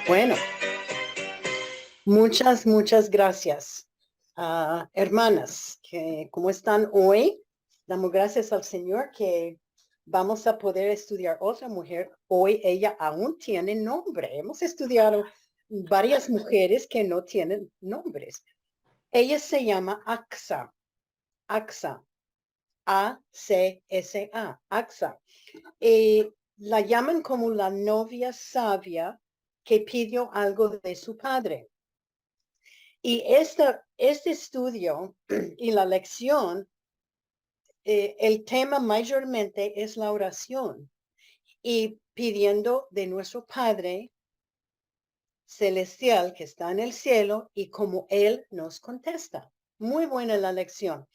Bueno, muchas gracias. Hermanas, ¿cómo están hoy? Damos gracias al Señor que vamos a poder estudiar otra mujer. Hoy ella aún tiene nombre. Hemos estudiado varias mujeres que no tienen nombres. Ella se llama Axa. Axa. A-C-S-A. Axa. La llaman como la novia sabia que pidió algo de su padre. Y este estudio y la lección, el tema mayormente es la oración y pidiendo de nuestro Padre Celestial que está en el cielo y como Él nos contesta. Muy buena la lección.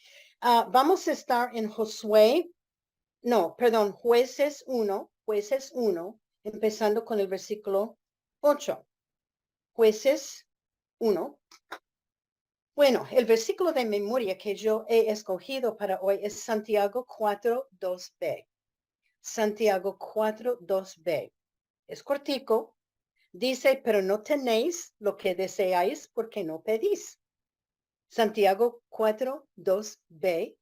Vamos a estar en Jueces 1, empezando con el versículo 8. Jueces 1. Bueno, el versículo de memoria que yo he escogido para hoy es Santiago 4:2b. Santiago 4:2b. Es cortico. Dice, pero no tenéis lo que deseáis porque no pedís. Santiago 4:2b.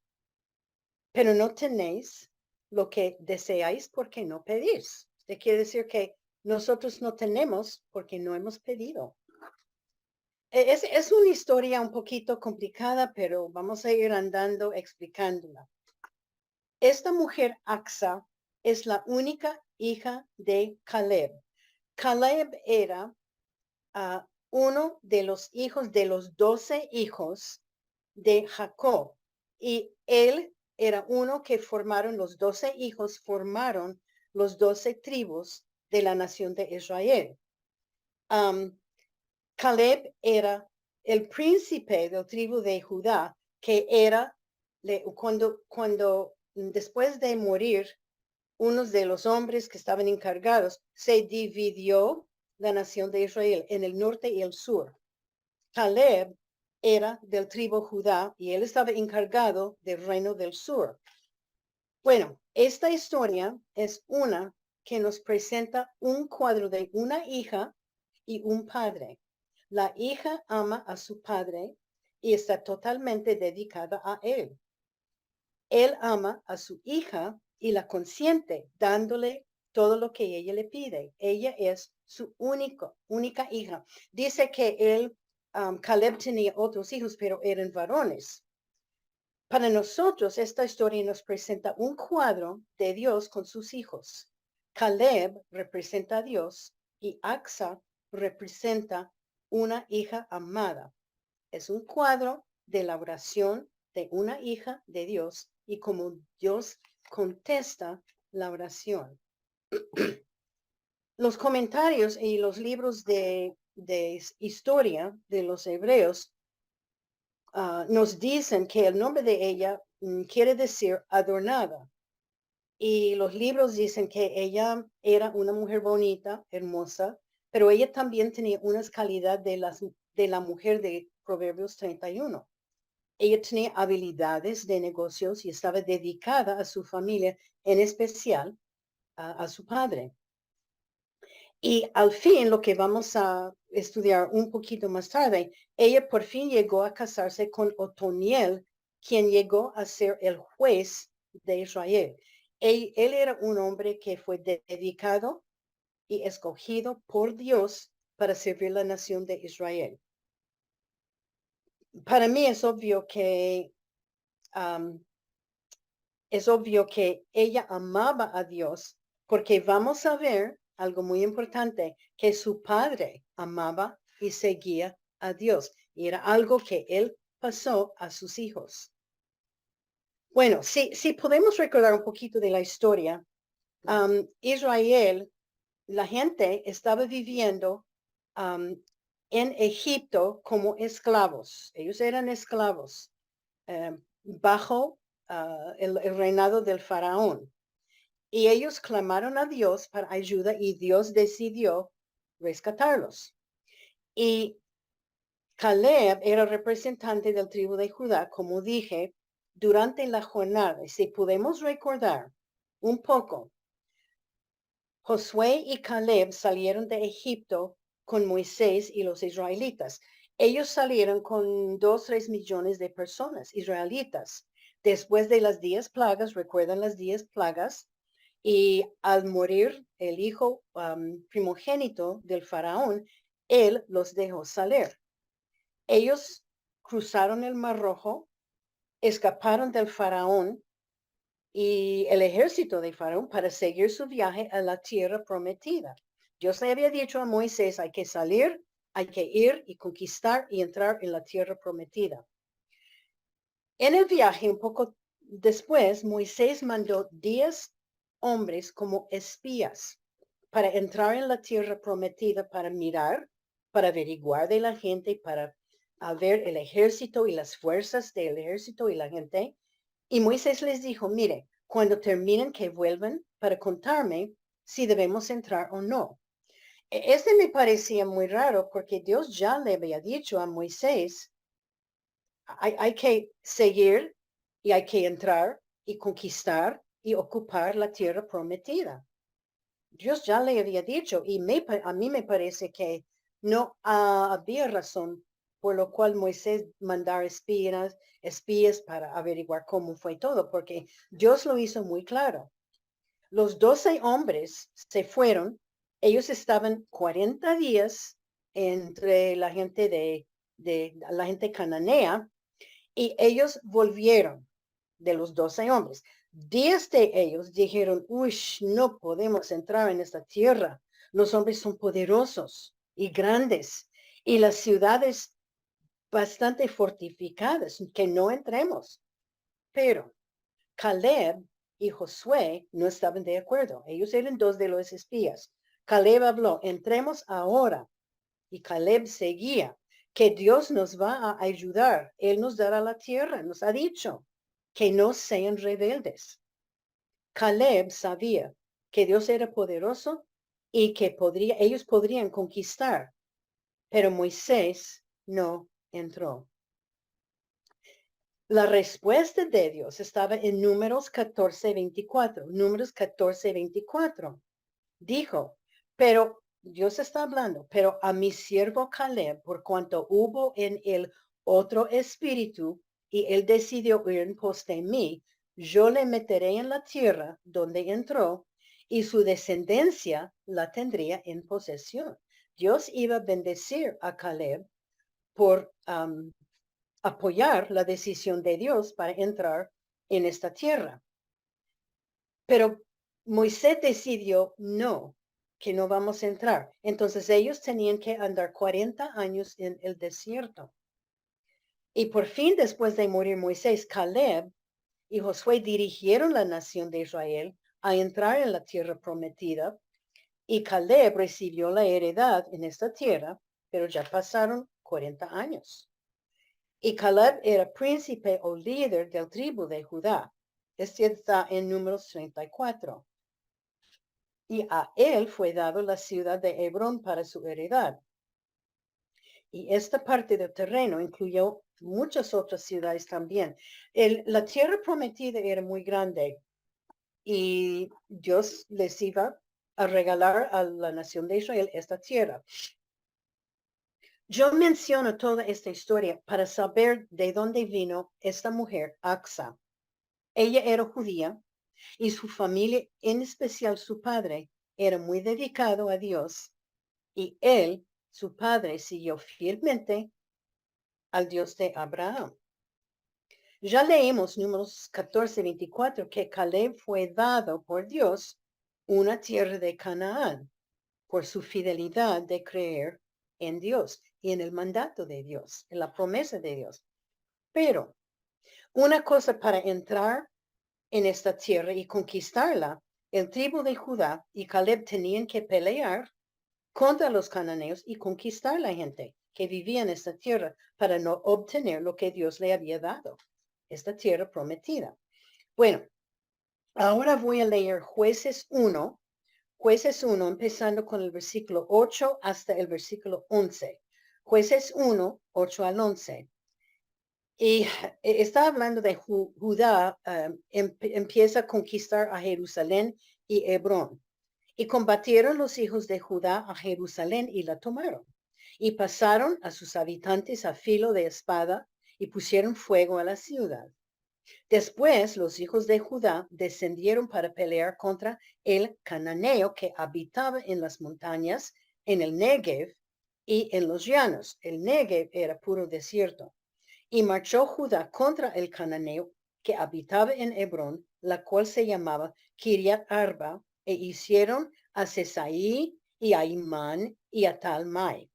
Pero no tenéis lo que deseáis porque no pedís. Esto quiere decir que nosotros no tenemos porque no hemos pedido. Es una historia un poquito complicada, pero vamos a ir andando explicándola. Esta mujer Axa es la única hija de Caleb. Caleb era uno de los hijos de los 12 hijos de Jacob. Y él era uno que formaron los 12 hijos, formaron los 12 tribus de la nación de Israel. Caleb era el príncipe del tribu de Judá, que era cuando después de morir unos de los hombres que estaban encargados, se dividió la nación de Israel en el norte y el sur. Caleb era del tribu Judá y él estaba encargado del reino del sur. Bueno, esta historia es una que nos presenta un cuadro de una hija y un padre. La hija ama a su padre y está totalmente dedicada a él. Él ama a su hija y la consiente, dándole todo lo que ella le pide. Ella es su única hija. Dice que Caleb tenía otros hijos, pero eran varones. Para nosotros, esta historia nos presenta un cuadro de Dios con sus hijos. Caleb representa a Dios y Axa representa una hija amada. Es un cuadro de la oración de una hija de Dios y como Dios contesta la oración. Los comentarios y los libros de historia de los hebreos nos dicen que el nombre de ella quiere decir adornada. Y los libros dicen que ella era una mujer bonita, hermosa, pero ella también tenía unas calidades de la mujer de Proverbios 31. Ella tenía habilidades de negocios y estaba dedicada a su familia, en especial a su padre. Y al fin, lo que vamos a estudiar un poquito más tarde, ella por fin llegó a casarse con Otoniel, quien llegó a ser el juez de Israel. Él era un hombre que fue dedicado y escogido por Dios para servir la nación de Israel. Para mí es obvio que ella amaba a Dios porque vamos a ver algo muy importante, que su padre amaba y seguía a Dios. Y era algo que él pasó a sus hijos. Bueno, si podemos recordar un poquito de la historia, Israel, la gente estaba viviendo en Egipto como esclavos. Ellos eran esclavos bajo el reinado del faraón. Y ellos clamaron a Dios para ayuda y Dios decidió rescatarlos. Y Caleb era representante del tribu de Judá, como dije, durante la jornada. Si podemos recordar un poco, Josué y Caleb salieron de Egipto con Moisés y los israelitas. Ellos salieron con 2, 3 millones de personas israelitas. Después de las 10 plagas, recuerdan las 10 plagas, y al morir el hijo primogénito del faraón, él los dejó salir. Ellos cruzaron el Mar Rojo, escaparon del faraón y el ejército de Faraón para seguir su viaje a la tierra prometida. Dios le había dicho a Moisés, hay que salir, hay que ir y conquistar y entrar en la tierra prometida. En el viaje, un poco después, Moisés mandó 10 hombres como espías para entrar en la tierra prometida, para mirar, para averiguar de la gente, para ver el ejército y las fuerzas del ejército y la gente. Y Moisés les dijo, mire, cuando terminen que vuelvan para contarme si debemos entrar o no. Este me parecía muy raro porque Dios ya le había dicho a Moisés, hay que seguir y hay que entrar y conquistar y ocupar la tierra prometida. Dios ya le había dicho y a mí me parece que no había razón por lo cual Moisés mandar espías para averiguar cómo fue todo, porque Dios lo hizo muy claro. Los 12 hombres se fueron, ellos estaban 40 días entre la gente de la gente cananea y ellos volvieron de los 12 hombres. 10 de ellos dijeron, uy, no podemos entrar en esta tierra. Los hombres son poderosos y grandes y las ciudades bastante fortificadas, que no entremos. Pero Caleb y Josué no estaban de acuerdo. Ellos eran 2 de los espías. Caleb habló, entremos ahora. Y Caleb seguía, que Dios nos va a ayudar. Él nos dará la tierra, nos ha dicho que no sean rebeldes. Caleb sabía que Dios era poderoso y que ellos podrían conquistar, pero Moisés no entró. La respuesta de Dios estaba en Números 14:24. Números 14:24. Dijo, pero Dios está hablando, pero a mi siervo Caleb, por cuanto hubo en él otro espíritu y él decidió ir en pos de mí, yo le meteré en la tierra donde entró y su descendencia la tendría en posesión. Dios iba a bendecir a Caleb por apoyar la decisión de Dios para entrar en esta tierra. Pero Moisés decidió no, que no vamos a entrar. Entonces ellos tenían que andar 40 años en el desierto. Y por fin, después de morir Moisés, Caleb y Josué dirigieron la nación de Israel a entrar en la tierra prometida. Y Caleb recibió la heredad en esta tierra, pero ya pasaron 40 años. Y Caleb era príncipe o líder del tribu de Judá. Este está en Números 34. Y a él fue dado la ciudad de Hebrón para su heredad. Y esta parte del terreno incluyó muchas otras ciudades también. La tierra prometida era muy grande y Dios les iba a regalar a la nación de Israel esta tierra. Yo menciono toda esta historia para saber de dónde vino esta mujer, Axa. Ella era judía y su familia, en especial su padre, era muy dedicado a Dios. Y él, su padre, siguió fielmente al Dios de Abraham. Ya leímos Números 14:24 que Caleb fue dado por Dios una tierra de Canaán por su fidelidad de creer en Dios y en el mandato de Dios, en la promesa de Dios. Pero una cosa para entrar en esta tierra y conquistarla, el tribu de Judá y Caleb tenían que pelear contra los cananeos y conquistar la gente que vivía en esta tierra para no obtener lo que Dios le había dado, esta tierra prometida. Bueno, ahora voy a leer Jueces 1, Jueces 1, empezando con el versículo 8 hasta el versículo 11. Jueces 1, 8 al 11. Y está hablando de Judá, empieza a conquistar a Jerusalén y Hebrón. Y combatieron los hijos de Judá a Jerusalén y la tomaron. Y pasaron a sus habitantes a filo de espada y pusieron fuego a la ciudad. Después los hijos de Judá descendieron para pelear contra el cananeo que habitaba en las montañas, en el Negev y en los llanos. El Negev era puro desierto. Y marchó Judá contra el cananeo que habitaba en Hebrón, la cual se llamaba Kiriat Arba, e hicieron a Sesaí y a Imán y a Talmai.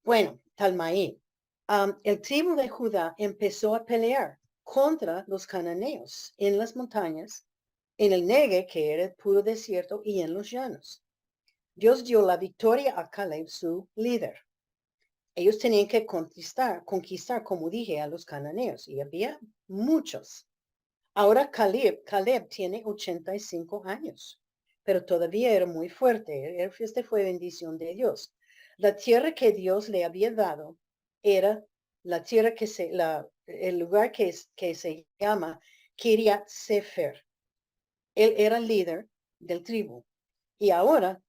Bueno, Talmai. El tribu de Judá empezó a pelear contra los cananeos en las montañas, en el Negev, que era puro desierto, y en los llanos. Dios dio la victoria a Caleb, su líder. Ellos tenían que conquistar, como dije, a los cananeos, y había muchos. Ahora Caleb tiene 85 años, pero todavía era muy fuerte. Este fue bendición de Dios. La tierra que Dios le había dado era la tierra el lugar que se llama Kiriat Sefer. Él era el líder del tribu. Y ahora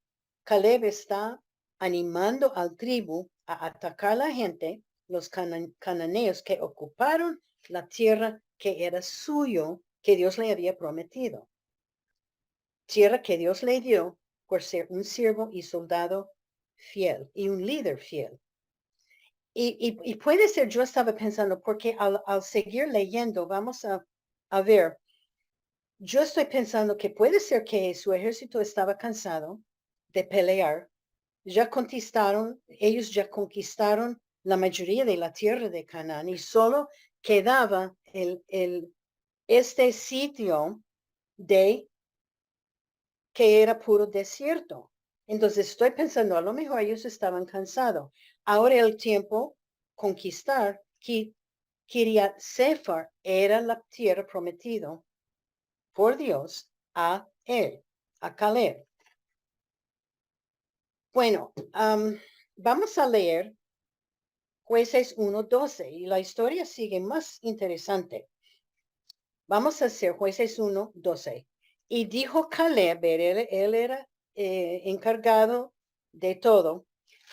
Caleb está animando al tribu a atacar a la gente, los cananeos que ocuparon la tierra que era suyo, que Dios le había prometido. Tierra que Dios le dio por ser un siervo y soldado fiel y un líder fiel. Y puede ser, yo estaba pensando, porque al seguir leyendo, vamos a ver, yo estoy pensando que puede ser que su ejército estaba cansado de pelear. Ellos ya conquistaron la mayoría de la tierra de Canaán y solo quedaba este sitio de que era puro desierto. Entonces estoy pensando, a lo mejor ellos estaban cansados. Ahora el tiempo conquistar, Kiriat Sefer era la tierra prometida por Dios a él, a Caleb. Bueno, vamos a leer Jueces 1:12 y la historia sigue más interesante. Vamos a hacer Jueces 1:12. Y dijo Caleb, él era encargado de todo,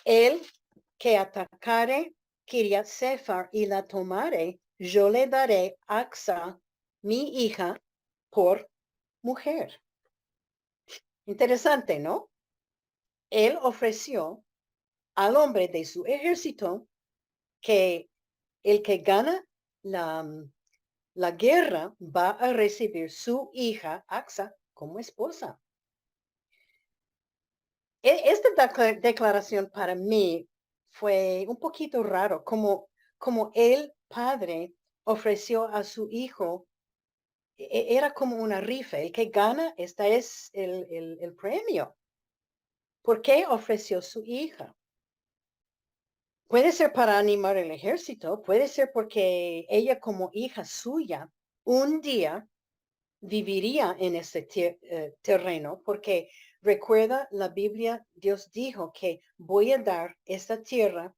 él que atacare Kiriat Sefer y la tomare, yo le daré Axa, mi hija, por mujer. Interesante, ¿no? Él ofreció al hombre de su ejército que el que gana la guerra va a recibir su hija Axa como esposa. Esta declaración para mí fue un poquito raro, como el padre ofreció a su hijo, era como una rifa, el que gana, esta es el premio. ¿Por qué ofreció su hija? Puede ser para animar el ejército, puede ser porque ella como hija suya un día viviría en ese terreno, porque recuerda la Biblia, Dios dijo que voy a dar esta tierra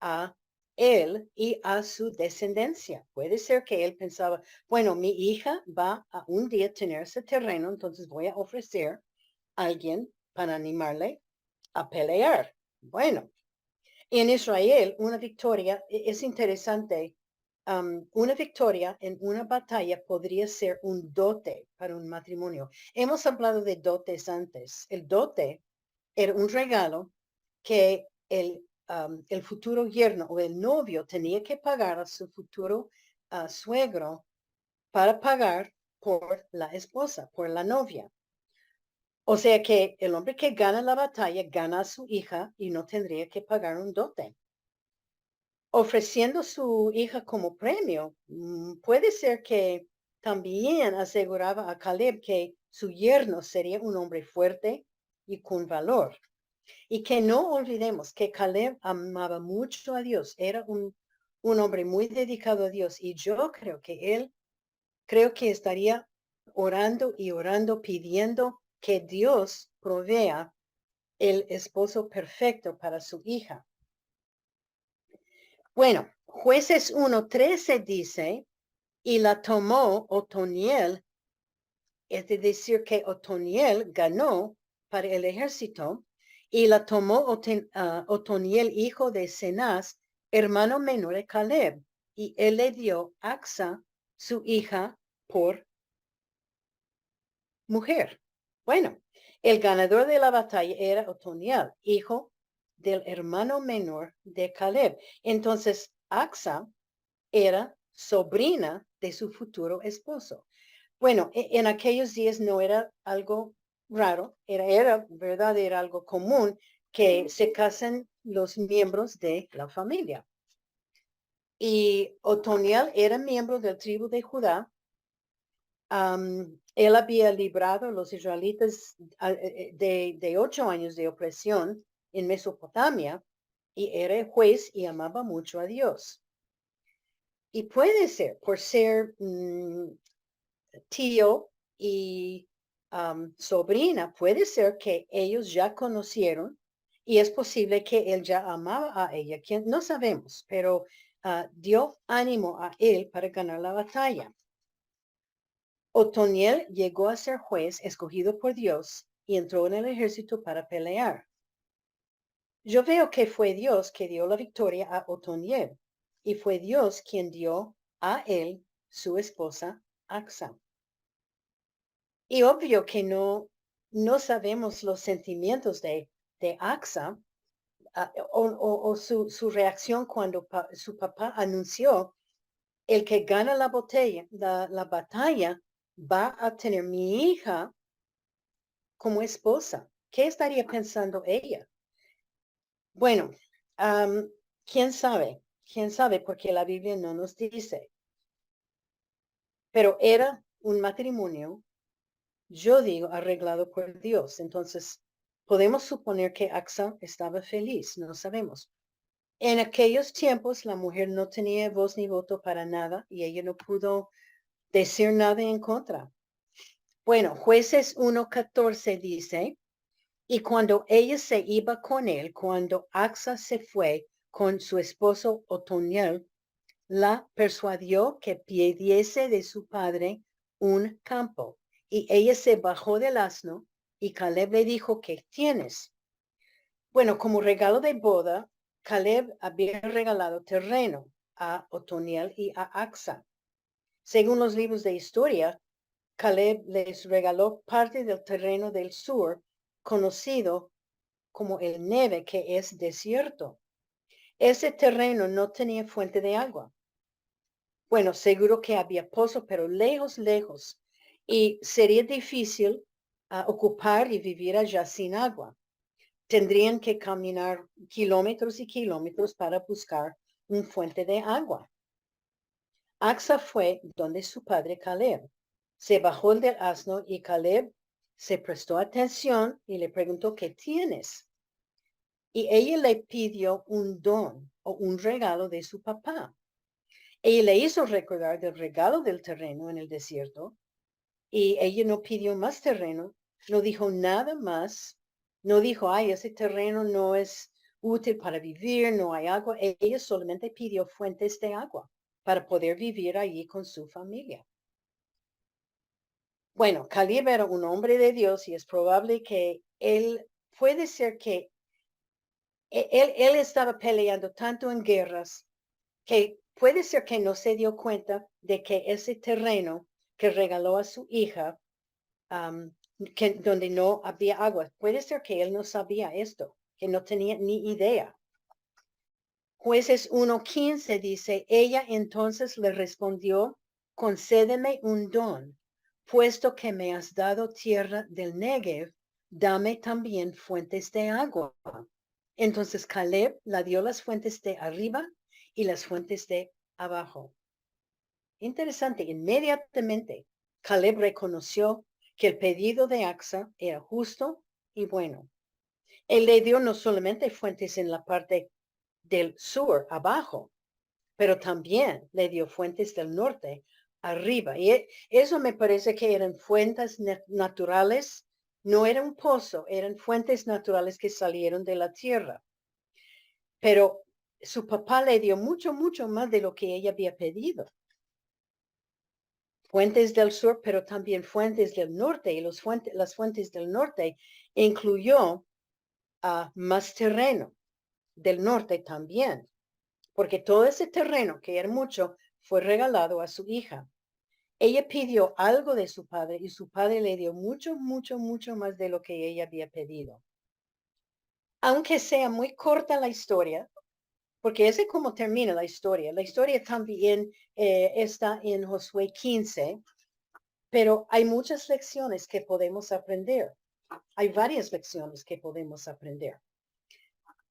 a él y a su descendencia. Puede ser que él pensaba, bueno, mi hija va a un día tener ese terreno, entonces voy a ofrecer a alguien para animarle a pelear. Bueno, en Israel, una victoria es interesante. Una victoria en una batalla podría ser un dote para un matrimonio. Hemos hablado de dotes antes. El dote era un regalo que el futuro yerno o el novio tenía que pagar a su futuro suegro para pagar por la esposa, por la novia. O sea que el hombre que gana la batalla gana a su hija y no tendría que pagar un dote. Ofreciendo su hija como premio, puede ser que también aseguraba a Caleb que su yerno sería un hombre fuerte y con valor. Y que no olvidemos que Caleb amaba mucho a Dios, era un hombre muy dedicado a Dios y yo creo que él estaría orando y orando, pidiendo que Dios provea el esposo perfecto para su hija. Bueno, Jueces 1:13 dice, y la tomó Otoniel, es decir, que Otoniel ganó para el ejército, y la tomó Otoniel, hijo de Cenaz, hermano menor de Caleb, y él le dio Axa, su hija, por mujer. Bueno, el ganador de la batalla era Otoniel, hijo del hermano menor de Caleb. Entonces, Axa era sobrina de su futuro esposo. Bueno, en aquellos días no era algo raro, verdad, era algo común que se casen los miembros de la familia. Y Otoniel era miembro del tribu de Judá. Él había librado a los israelitas de 8 años de opresión en Mesopotamia y era juez y amaba mucho a Dios. Y puede ser, por ser tío y sobrina, puede ser que ellos ya conocieron y es posible que él ya amaba a ella, quien no sabemos, pero dio ánimo a él para ganar la batalla. Otoniel llegó a ser juez escogido por Dios y entró en el ejército para pelear. Yo veo que fue Dios que dio la victoria a Otoniel y fue Dios quien dio a él su esposa Axa. Y obvio que no sabemos los sentimientos de Axa o su reacción cuando su papá anunció el que gana la batalla va a tener mi hija como esposa. ¿Qué estaría pensando ella? Bueno, quién sabe, porque la Biblia no nos dice. Pero era un matrimonio, yo digo, arreglado por Dios. Entonces, podemos suponer que Axa estaba feliz, no sabemos. En aquellos tiempos, la mujer no tenía voz ni voto para nada y ella no pudo decir nada en contra. Bueno, Jueces 1:14 dice, y cuando ella se iba con él, cuando Axa se fue con su esposo Otoniel, la persuadió que pidiese de su padre un campo. Y ella se bajó del asno y Caleb le dijo, ¿qué tienes? Bueno, como regalo de boda, Caleb había regalado terreno a Otoniel y a Axa. Según los libros de historia, Caleb les regaló parte del terreno del sur, conocido como el Neve, que es desierto. Ese terreno no tenía fuente de agua. Bueno, seguro que había pozo, pero lejos, lejos. Y sería difícil ocupar y vivir allá sin agua. Tendrían que caminar kilómetros y kilómetros para buscar un fuente de agua. Axa fue donde su padre Caleb. Se bajó del asno y Caleb se prestó atención y le preguntó, ¿qué tienes? Y ella le pidió un don o un regalo de su papá. Ella le hizo recordar del regalo del terreno en el desierto y ella no pidió más terreno, no dijo nada más, no dijo, ay, ese terreno no es útil para vivir, no hay agua. Ella solamente pidió fuentes de agua para poder vivir allí con su familia. Bueno, Caleb era un hombre de Dios y es probable que puede ser que él estaba peleando tanto en guerras que puede ser que no se dio cuenta de que ese terreno que regaló a su hija, donde no había agua, puede ser que él no sabía esto, que no tenía ni idea. Jueces 1:15 dice, ella entonces le respondió, concédeme un don, puesto que me has dado tierra del Negev, dame también fuentes de agua. Entonces Caleb la dio las fuentes de arriba y las fuentes de abajo. Interesante, inmediatamente Caleb reconoció que el pedido de Axa era justo y bueno. Él le dio no solamente fuentes en la parte del sur, abajo, pero también le dio fuentes del norte, arriba. Y eso me parece que eran fuentes naturales, No era un pozo, eran fuentes naturales que salieron de la tierra. Pero su papá le dio mucho, mucho más de lo que ella había pedido. Fuentes del sur, pero también fuentes del norte. Y las fuentes del norte incluyó más terreno del norte también, porque todo ese terreno, que era mucho, fue regalado a su hija. Ella pidió algo de su padre y su padre le dio mucho, mucho, mucho más de lo que ella había pedido. Aunque sea muy corta la historia, porque ese es como termina la historia. La historia también está en Josué 15, pero hay muchas lecciones que podemos aprender. Hay varias lecciones que podemos aprender.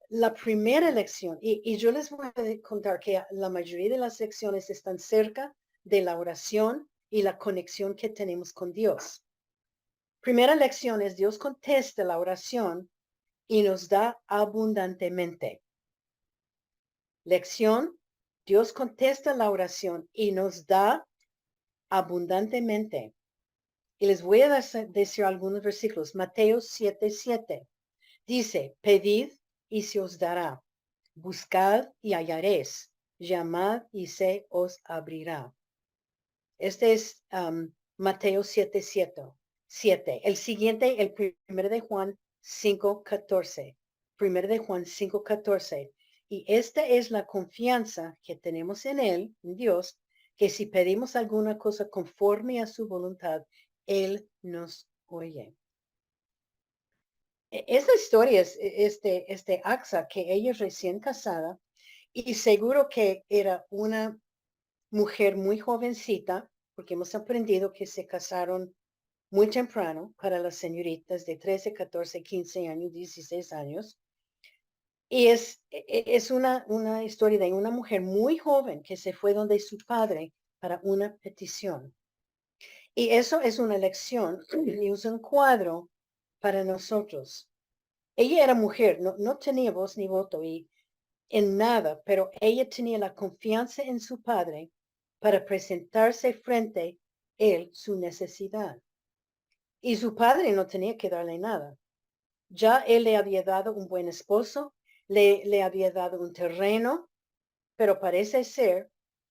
La primera lección, y yo les voy a contar que la mayoría de las lecciones están cerca de la oración y la conexión que tenemos con Dios. Primera lección es Dios contesta la oración y nos da abundantemente. Lección, Dios contesta la oración y nos da abundantemente. Y les voy a decir algunos versículos. Mateo 7:7 dice, pedid y se os dará. Buscad y hallaréis. Llamad y se os abrirá. Este es Mateo 7:7. El siguiente, el 1 de Juan 5:14. 1 de Juan 5:14. Y esta es la confianza que tenemos en Él, en Dios, que si pedimos alguna cosa conforme a su voluntad, Él nos oye. Esta historia es este Axa, que ella es recién casada y seguro que era una mujer muy jovencita, porque hemos aprendido que se casaron muy temprano para las señoritas de 13, 14, 15 años, 16 años. Y es una historia de una mujer muy joven que se fue donde su padre para una petición. Y eso es una lección y es un cuadro para nosotros. Ella era mujer, no tenía voz ni voto y en nada, pero ella tenía la confianza en su padre para presentarse frente a él su necesidad. Y su padre no tenía que darle nada. Ya él le había dado un buen esposo, le había dado un terreno, pero parece ser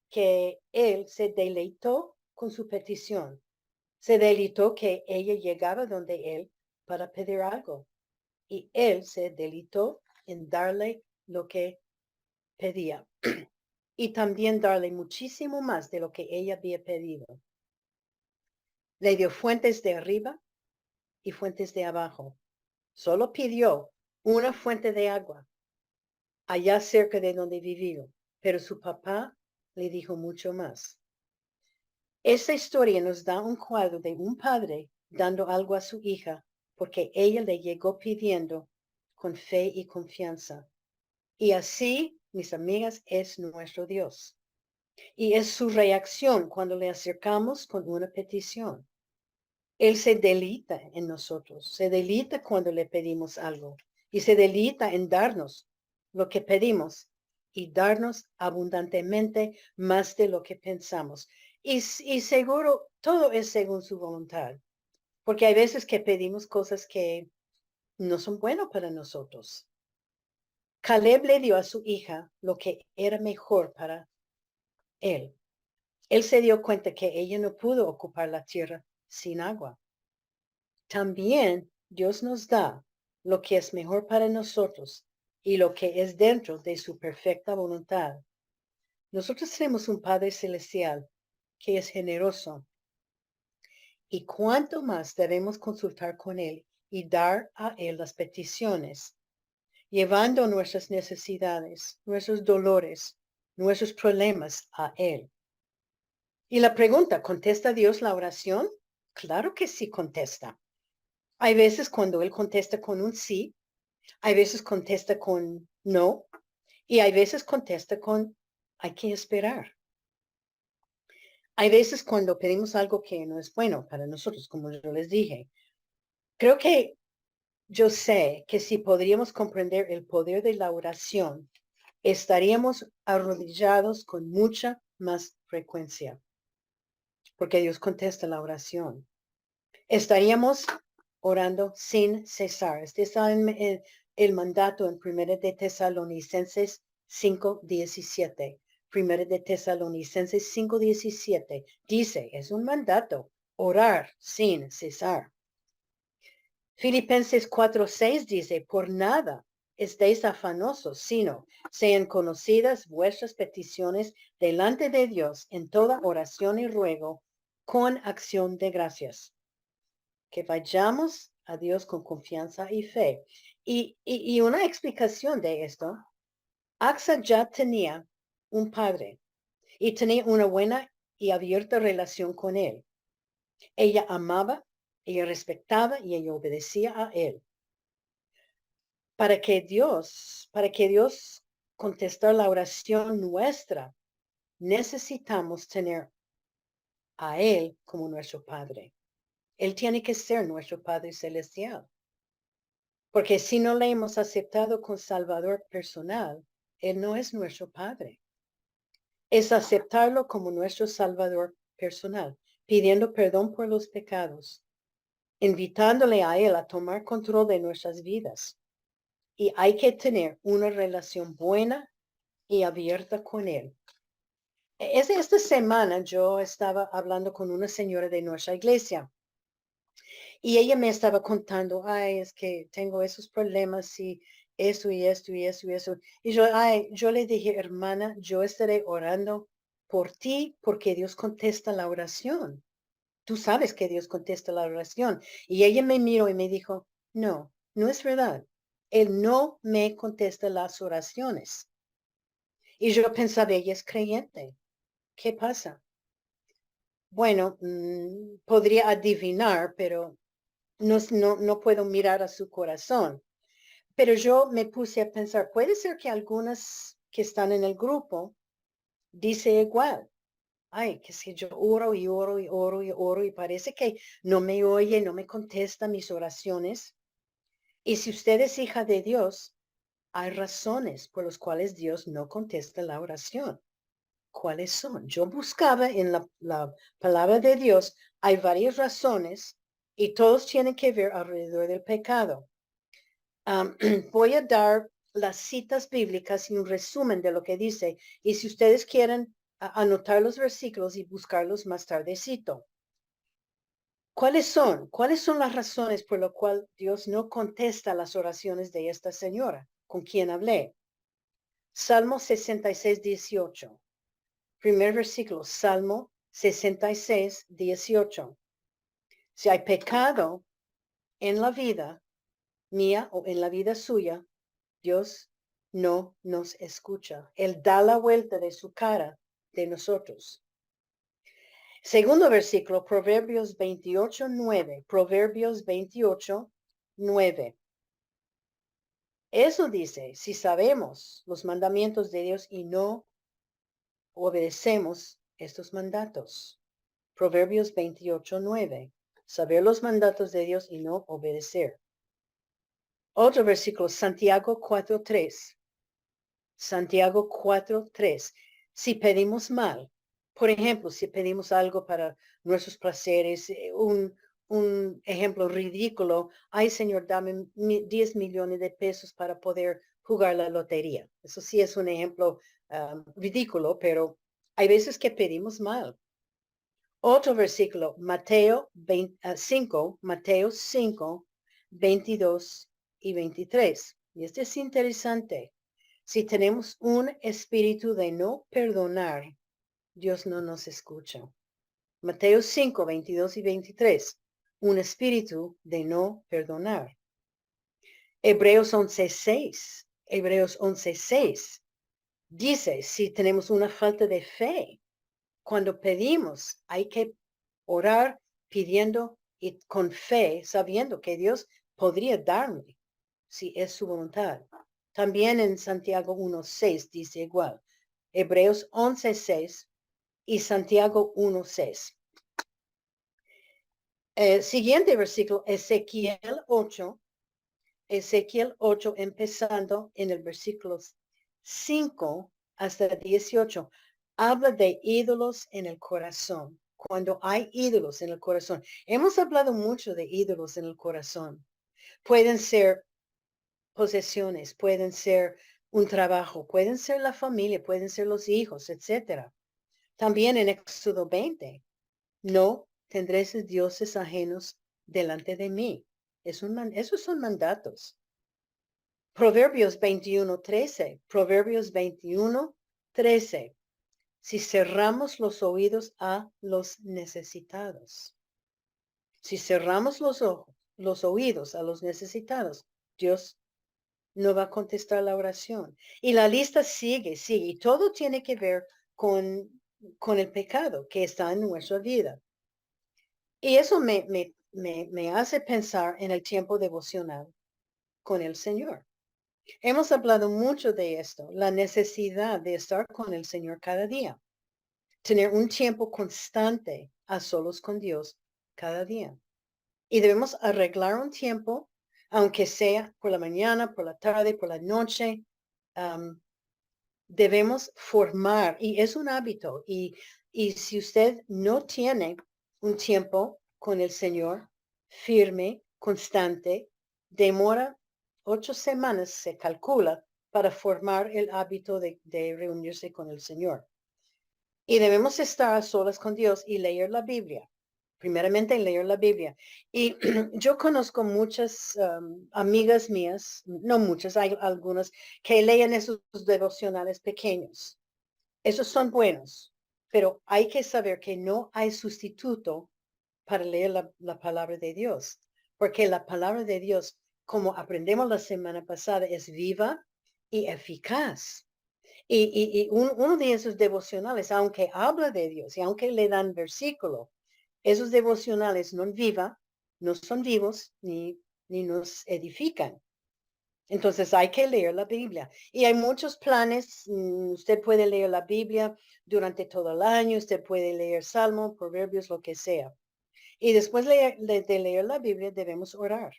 que él se deleitó con su petición. Se deleitó que ella llegaba donde él para pedir algo. Y él se deleitó en darle lo que pedía. Y también darle muchísimo más de lo que ella había pedido. Le dio fuentes de arriba y fuentes de abajo. Solo pidió una fuente de agua allá cerca de donde vivía, pero su papá le dijo mucho más. Esta historia nos da un cuadro de un padre dando algo a su hija porque ella le llegó pidiendo con fe y confianza. Y así, mis amigas, es nuestro Dios. Y es su reacción cuando le acercamos con una petición. Él se deleita en nosotros, se deleita cuando le pedimos algo y se deleita en darnos lo que pedimos y darnos abundantemente más de lo que pensamos. Y seguro todo es según su voluntad, porque hay veces que pedimos cosas que no son buenas para nosotros. Caleb le dio a su hija lo que era mejor para él. Él se dio cuenta que ella no pudo ocupar la tierra sin agua. También Dios nos da lo que es mejor para nosotros y lo que es dentro de su perfecta voluntad. Nosotros tenemos un Padre Celestial que es generoso. Y cuánto más debemos consultar con Él y dar a Él las peticiones, llevando nuestras necesidades, nuestros dolores, nuestros problemas a Él. Y la pregunta, ¿contesta Dios la oración? Claro que sí contesta. Hay veces cuando Él contesta con un sí, hay veces contesta con no, y hay veces contesta con hay que esperar. Hay veces cuando pedimos algo que no es bueno para nosotros, como yo les dije. Creo que yo sé que si podríamos comprender el poder de la oración, estaríamos arrodillados con mucha más frecuencia, porque Dios contesta la oración. Estaríamos orando sin cesar. Este está en el mandato en 1 de Tesalonicenses 5:17. 1 de Tesalonicenses 5:17 dice, es un mandato, orar sin cesar. Filipenses 4:6 dice, por nada estéis afanosos, sino sean conocidas vuestras peticiones delante de Dios en toda oración y ruego con acción de gracias. Que vayamos a Dios con confianza y fe. Y una explicación de esto, Axa ya tenía un padre y tenía una buena y abierta relación con él. Ella amaba, ella respetaba y ella obedecía a él. Para que Dios conteste la oración nuestra, necesitamos tener a él como nuestro padre. Él tiene que ser nuestro Padre Celestial. Porque si no le hemos aceptado con Salvador personal, Él no es nuestro Padre. Es aceptarlo como nuestro Salvador personal, pidiendo perdón por los pecados, invitándole a Él a tomar control de nuestras vidas. Y hay que tener una relación buena y abierta con Él. Esta semana yo estaba hablando con una señora de nuestra iglesia. Y ella me estaba contando, ay, es que tengo esos problemas y eso y esto y eso y eso. Y yo le dije, hermana, yo estaré orando por ti porque Dios contesta la oración. Tú sabes que Dios contesta la oración. Y ella me miró y me dijo, no, no es verdad. Él no me contesta las oraciones. Y yo pensaba, ella es creyente. ¿Qué pasa? Bueno, podría adivinar, pero no puedo mirar a su corazón. Pero yo me puse a pensar, puede ser que algunas que están en el grupo dice igual. Ay, que si yo oro y oro y oro y oro y parece que no me oye, no me contesta mis oraciones. Y si usted es hija de Dios, hay razones por las cuales Dios no contesta la oración. ¿Cuáles son? Yo buscaba en la palabra de Dios, hay varias razones y todos tienen que ver alrededor del pecado. Voy a dar las citas bíblicas y un resumen de lo que dice. Y si ustedes quieren anotar los versículos y buscarlos más tardecito. ¿Cuáles son? ¿Cuáles son las razones por las cuales Dios no contesta las oraciones de esta señora con quien hablé? Salmo 66:18. Primer versículo, Salmo 66:18. Si hay pecado en la vida mía o en la vida suya, Dios no nos escucha. Él da la vuelta de su cara de nosotros. Segundo versículo, Proverbios 28:9. Proverbios 28:9. Eso dice, si sabemos los mandamientos de Dios y no obedecemos estos mandatos. Proverbios 28:9. Saber los mandatos de Dios y no obedecer. Otro versículo, Santiago 4:3. Santiago 4:3. Si pedimos mal, por ejemplo, si pedimos algo para nuestros placeres, un ejemplo ridículo, ay Señor, dame 10 millones de pesos para poder jugar la lotería. Eso sí es un ejemplo ridículo, pero hay veces que pedimos mal. Otro versículo, Mateo 5, Mateo 5, 22 y 23. Y este es interesante. Si tenemos un espíritu de no perdonar, Dios no nos escucha. Mateo 5, 22 y 23. Un espíritu de no perdonar. Hebreos 11:6. Hebreos 11:6. Dice, si tenemos una falta de fe, cuando pedimos, hay que orar pidiendo y con fe, sabiendo que Dios podría darme si es su voluntad. También en Santiago 1:6 dice igual. Hebreos 11:6 y Santiago 1:6. Siguiente versículo, Ezequiel 8. Ezequiel 8, empezando en el versículo 5 hasta 18. Habla de ídolos en el corazón. cuando hay ídolos en el corazón. Hemos hablado mucho de ídolos en el corazón. Pueden ser posesiones, pueden ser un trabajo, pueden ser la familia, pueden ser los hijos, etcétera. También en Éxodo 20, no tendréis dioses ajenos delante de mí. Esos son mandatos. Proverbios 21:13. Proverbios 21:13. Si cerramos los oídos a los necesitados. Si cerramos los oídos a los necesitados, Dios no va a contestar la oración. Y la lista sigue, sigue. Y todo tiene que ver con el pecado que está en nuestra vida. Y eso me hace pensar en el tiempo devocional con el Señor. Hemos hablado mucho de esto, la necesidad de estar con el Señor cada día, tener un tiempo constante a solos con Dios cada día. Y debemos arreglar un tiempo, aunque sea por la mañana, por la tarde, por la noche. Debemos formar, y es un hábito. Y si usted no tiene un tiempo con el Señor firme, constante, demora 8 semanas, se calcula, para formar el hábito de reunirse con el Señor. Y debemos estar a solas con Dios y leer la Biblia. Primeramente, leer la Biblia. Y yo conozco muchas amigas mías, no muchas, hay algunas que leen esos devocionales pequeños. Esos son buenos, pero hay que saber que no hay sustituto para leer la palabra de Dios, porque la palabra de Dios, como aprendemos la semana pasada, es viva y eficaz. Y uno de esos devocionales, aunque habla de Dios y aunque le dan versículo, esos devocionales no son vivos ni nos edifican. Entonces hay que leer la Biblia. Y hay muchos planes. Usted puede leer la Biblia durante todo el año. Usted puede leer Salmo, Proverbios, lo que sea. Y después de leer la Biblia debemos orar.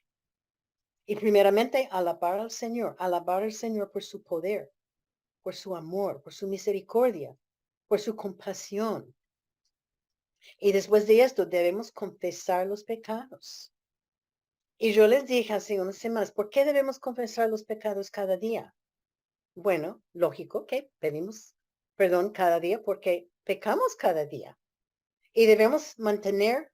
Y primeramente alabar al Señor por su poder, por su amor, por su misericordia, por su compasión. Y después de esto debemos confesar los pecados. Y yo les dije hace unas semanas, ¿por qué debemos confesar los pecados cada día? Bueno, lógico que pedimos perdón cada día porque pecamos cada día. Y debemos mantener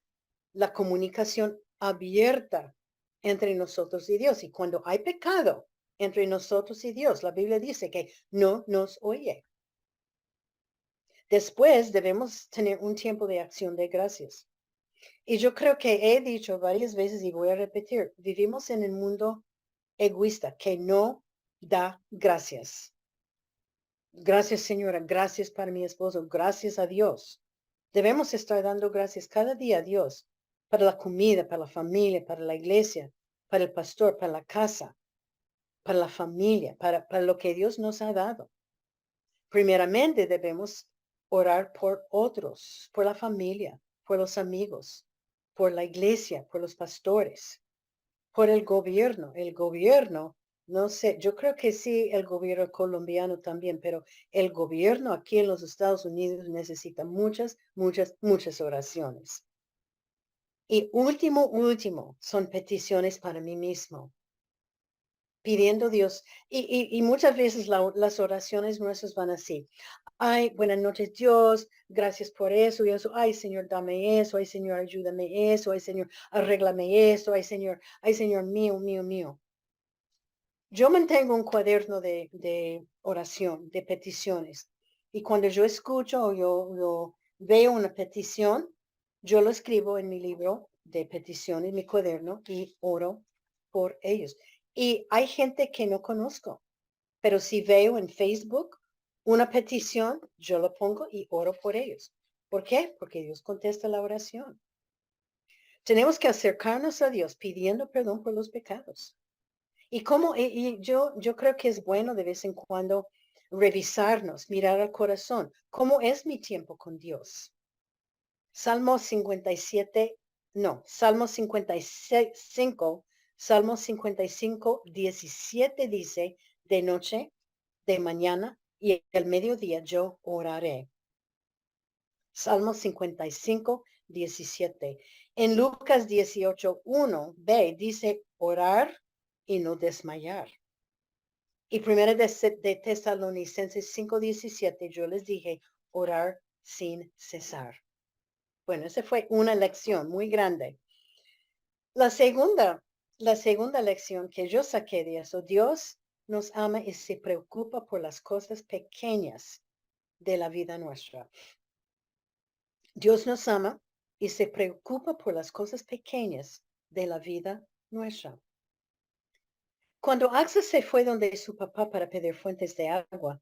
la comunicación abierta entre nosotros y Dios. Y cuando hay pecado entre nosotros y Dios, la Biblia dice que no nos oye. Después debemos tener un tiempo de acción de gracias. Y yo creo que he dicho varias veces y voy a repetir, vivimos en un mundo egoísta que no da gracias. Gracias, señora. Gracias para mi esposo. Gracias a Dios. Debemos estar dando gracias cada día a Dios para la comida, para la familia, para la iglesia, para el pastor, para la casa, para la familia, para lo que Dios nos ha dado. Primeramente debemos orar por otros, por la familia, por los amigos, por la iglesia, por los pastores, por el gobierno. El gobierno, no sé, yo creo que sí, el gobierno colombiano también, pero el gobierno aquí en los Estados Unidos necesita muchas, muchas, muchas oraciones. Y último, son peticiones para mí mismo, pidiendo Dios. Y muchas veces las oraciones nuestras van así. Ay, buenas noches, Dios. Gracias por eso y eso. Ay, Señor, dame eso. Ay, Señor, ayúdame eso. Ay, Señor, arréglame eso. Ay, Señor mío, mío, mío. Yo mantengo un cuaderno de oración, de peticiones. Y cuando yo escucho o yo veo una petición, yo lo escribo en mi libro de peticiones, mi cuaderno, y oro por ellos. Y hay gente que no conozco, pero si veo en Facebook una petición, yo lo pongo y oro por ellos. ¿Por qué? Porque Dios contesta la oración. Tenemos que acercarnos a Dios pidiendo perdón por los pecados. Y yo creo que es bueno de vez en cuando revisarnos, mirar al corazón. ¿Cómo es mi tiempo con Dios? Salmo 57, no, Salmo 55, Salmo 55, 17 dice, de noche, de mañana y al mediodía yo oraré. Salmo 55, 17. En Lucas 18, 1b dice orar y no desmayar. Y primera de Tesalonicenses 5, 17, yo les dije orar sin cesar. Bueno, esa fue una lección muy grande. La segunda lección que yo saqué de eso, Dios nos ama y se preocupa por las cosas pequeñas de la vida nuestra. Dios nos ama y se preocupa por las cosas pequeñas de la vida nuestra. Cuando Axa se fue donde su papá para pedir fuentes de agua,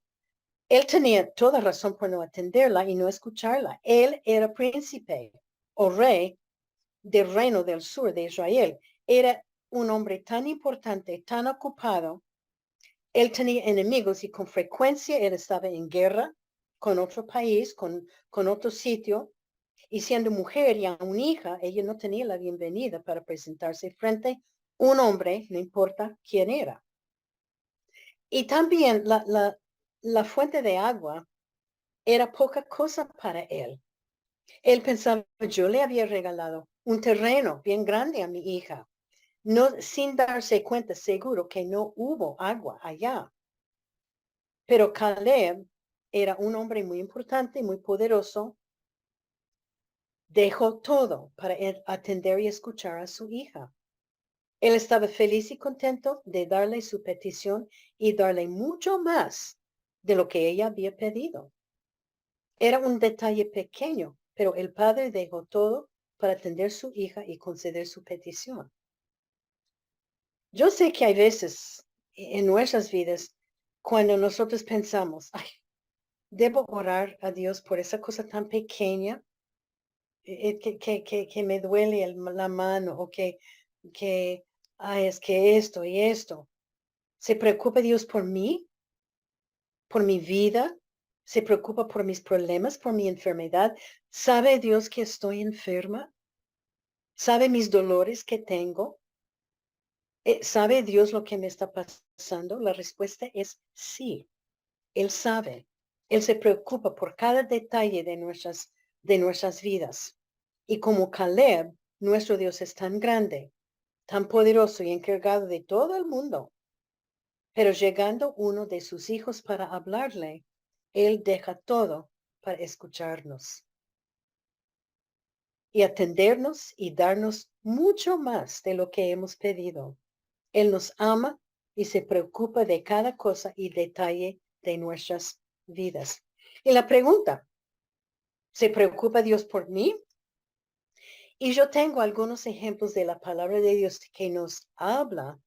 él tenía toda razón por no atenderla y no escucharla. Él era príncipe o rey del reino del sur de Israel. Era un hombre tan importante, tan ocupado. Él tenía enemigos y con frecuencia él estaba en guerra con otro país, con otro sitio. Y siendo mujer y aún hija, ella no tenía la bienvenida para presentarse frente a un hombre, no importa quién era. Y también la fuente de agua era poca cosa para él. Él pensaba, yo le había regalado un terreno bien grande a mi hija, no, sin darse cuenta seguro que no hubo agua allá. Pero Caleb era un hombre muy importante, muy poderoso. Dejó todo para atender y escuchar a su hija. Él estaba feliz y contento de darle su petición y darle mucho más de lo que ella había pedido. Era un detalle pequeño, pero el padre dejó todo para atender a su hija y conceder su petición. Yo sé que hay veces en nuestras vidas cuando nosotros pensamos, ay, debo orar a Dios por esa cosa tan pequeña que me duele la mano o que ay, es que esto y esto. ¿Se preocupa Dios por mí? ¿Por mi vida? ¿Se preocupa por mis problemas, por mi enfermedad? ¿Sabe Dios que estoy enferma? ¿Sabe mis dolores que tengo? ¿Sabe Dios lo que me está pasando? La respuesta es sí. Él sabe. Él se preocupa por cada detalle de nuestras vidas. Y como Caleb, nuestro Dios es tan grande, tan poderoso y encargado de todo el mundo. Pero llegando uno de sus hijos para hablarle, él deja todo para escucharnos y atendernos y darnos mucho más de lo que hemos pedido. Él nos ama y se preocupa de cada cosa y detalle de nuestras vidas. Y la pregunta, ¿se preocupa Dios por mí? Y yo tengo algunos ejemplos de la palabra de Dios que nos habla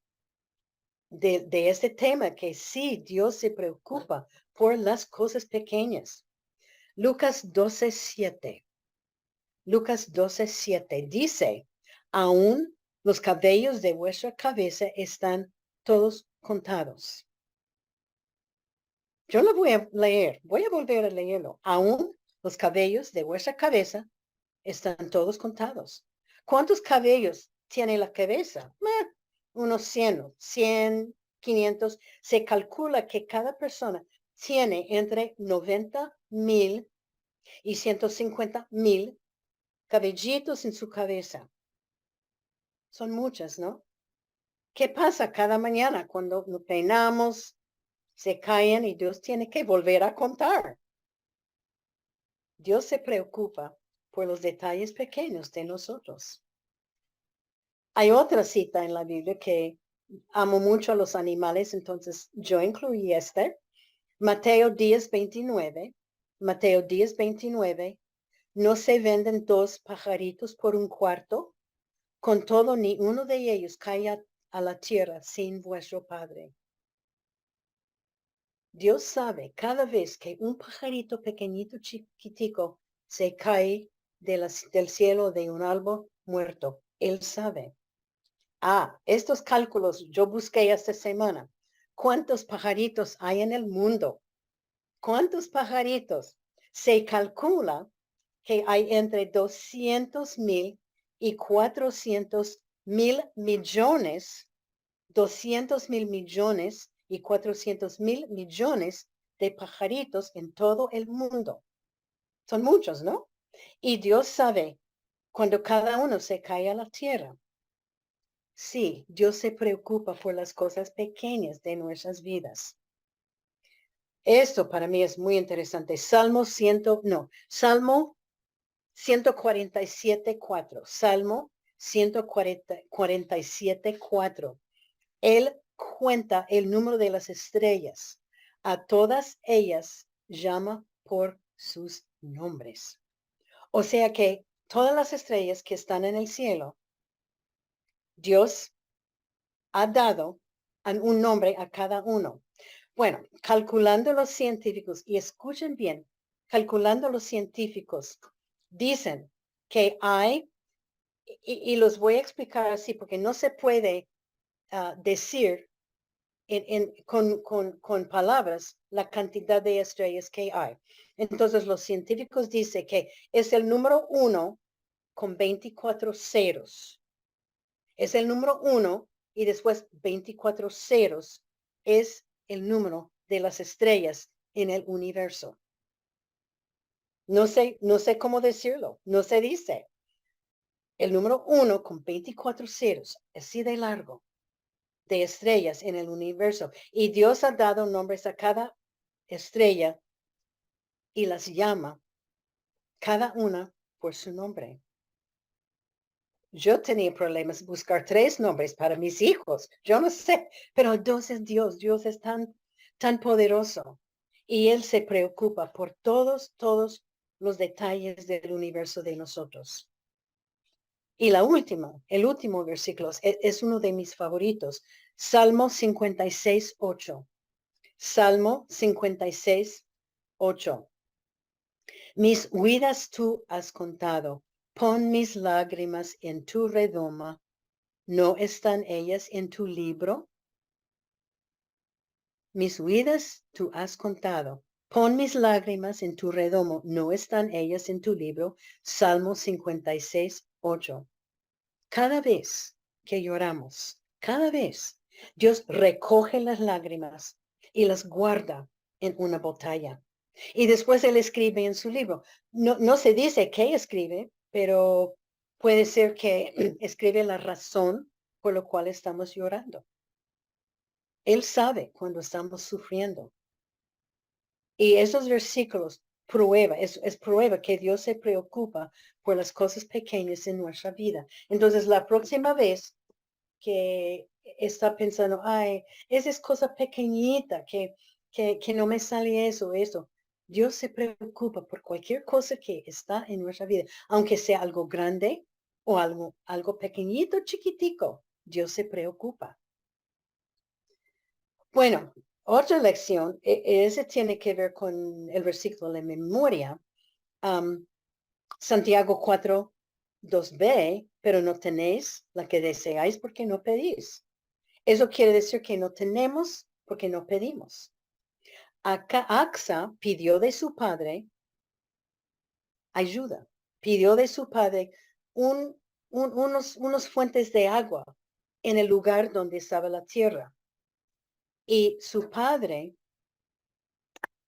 de este tema, que sí, Dios se preocupa por las cosas pequeñas. Lucas 12:7. Lucas 12:7 dice, aún los cabellos de vuestra cabeza están todos contados. Yo lo voy a leer, voy a volver a leerlo. Aún los cabellos de vuestra cabeza están todos contados. ¿Cuántos cabellos tiene la cabeza? Unos 100, 500. Se calcula que cada persona tiene entre 90,000 y 150,000 cabellitos en su cabeza. Son muchas, ¿no? ¿Qué pasa cada mañana cuando nos peinamos, se caen y Dios tiene que volver a contar? Dios se preocupa por los detalles pequeños de nosotros. Hay otra cita en la Biblia que amo mucho a los animales, entonces yo incluí este. Mateo 10:29. Mateo 10:29. ¿No se venden dos pajaritos por un cuarto? Con todo, ni uno de ellos cae a la tierra sin vuestro Padre. Dios sabe cada vez que un pajarito pequeñito, chiquitico, se cae del cielo de un árbol muerto. Él sabe. Estos cálculos yo busqué esta semana. ¿Cuántos pajaritos hay en el mundo? ¿Cuántos pajaritos? Se calcula que hay entre 200,000 y 400,000 millones, 200,000 millones y 400,000 millones de pajaritos en todo el mundo. Son muchos, ¿no? Y Dios sabe cuando cada uno se cae a la tierra. Sí, Dios se preocupa por las cosas pequeñas de nuestras vidas. Esto para mí es muy interesante. Salmo 147:4. Salmo 147:4. Él cuenta el número de las estrellas. A todas ellas llama por sus nombres. O sea que todas las estrellas que están en el cielo, Dios ha dado un nombre a cada uno. Bueno, calculando los científicos, y escuchen bien, calculando los científicos, dicen que hay, y los voy a explicar así, porque no se puede decir con palabras la cantidad de estrellas que hay. Entonces, los científicos dicen que es el número 1 con 24 ceros. Es el número 1 y después 24 ceros es el número de las estrellas en el universo. No sé cómo decirlo, no se dice. El número 1 con 24 ceros, así de largo, de estrellas en el universo. Y Dios ha dado nombres a cada estrella y las llama cada una por su nombre. Yo tenía problemas buscar 3 nombres para mis hijos. Yo no sé, pero Dios es Dios. Dios es tan poderoso. Y Él se preocupa por todos los detalles del universo de nosotros. Y el último versículo es uno de mis favoritos. Salmo 56:8. Salmo 56:8. Mis huidas tú has contado. Pon mis lágrimas en tu redoma. ¿No están ellas en tu libro? Mis huidas tú has contado. Pon mis lágrimas en tu redomo. ¿No están ellas en tu libro? Salmo 56:8. Cada vez que lloramos, cada vez, Dios recoge las lágrimas y las guarda en una botella. Y después Él escribe en su libro. No se dice qué escribe, pero puede ser que escribe la razón por lo cual estamos llorando. Él sabe cuando estamos sufriendo. Y esos versículos es prueba que Dios se preocupa por las cosas pequeñas en nuestra vida. Entonces, la próxima vez que está pensando, ay, esa es cosa pequeñita, que no me sale eso. Dios se preocupa por cualquier cosa que está en nuestra vida, aunque sea algo grande o algo pequeñito, chiquitico. Dios se preocupa. Bueno, otra lección, ese tiene que ver con el versículo de memoria. Santiago 4:2b, pero no tenéis la que deseáis porque no pedís. Eso quiere decir que no tenemos porque no pedimos. Acá AXA pidió de su padre ayuda, pidió de su padre unos fuentes de agua en el lugar donde estaba la tierra. Y su padre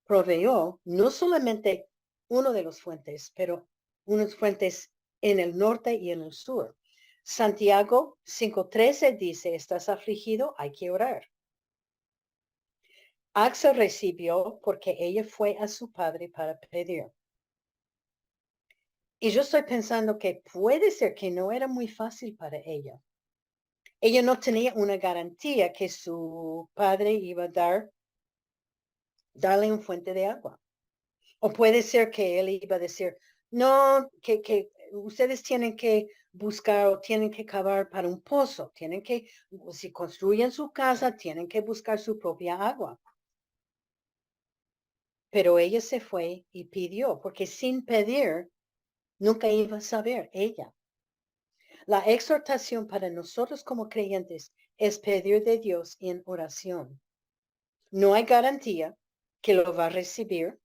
proveyó no solamente uno de los fuentes, pero unas fuentes en el norte y en el sur. Santiago 5:13 dice, estás afligido, hay que orar. Axa recibió porque ella fue a su padre para pedir. Y yo estoy pensando que puede ser que no era muy fácil para ella. Ella no tenía una garantía que su padre iba a darle un fuente de agua. O puede ser que él iba a decir, no, que ustedes tienen que buscar o tienen que cavar para un pozo. Si construyen su casa, tienen que buscar su propia agua. Pero ella se fue y pidió, porque sin pedir, nunca iba a saber ella. La exhortación para nosotros como creyentes es pedir de Dios en oración. No hay garantía que lo va a recibir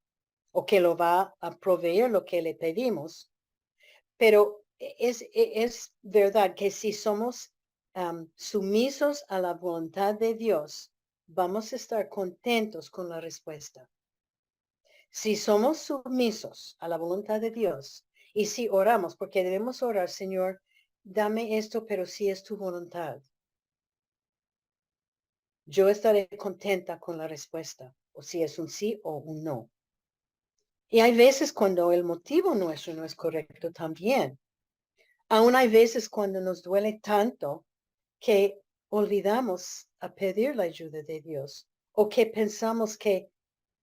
o que lo va a proveer lo que le pedimos, pero es verdad que si somos sumisos a la voluntad de Dios, vamos a estar contentos con la respuesta. Si somos sumisos a la voluntad de Dios Y si oramos, porque debemos orar, Señor, dame esto, pero si es tu voluntad, yo estaré contenta con la respuesta, o si es un sí o un no. Y hay veces cuando el motivo nuestro no es correcto también. Aún hay veces cuando nos duele tanto que olvidamos a pedir la ayuda de Dios o que pensamos que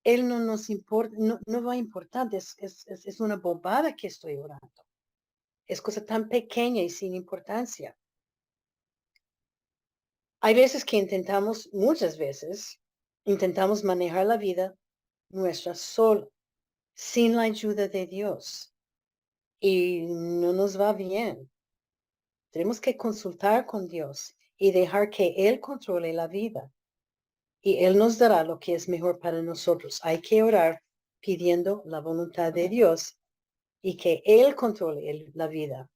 Él no nos importa, no va a importar, es una bobada que estoy orando. Es cosa tan pequeña y sin importancia. Hay veces que muchas veces, intentamos manejar la vida nuestra sola, sin la ayuda de Dios. Y no nos va bien. Tenemos que consultar con Dios y dejar que Él controle la vida. Y Él nos dará lo que es mejor para nosotros. Hay que orar pidiendo la voluntad de Dios y que Él controle la vida.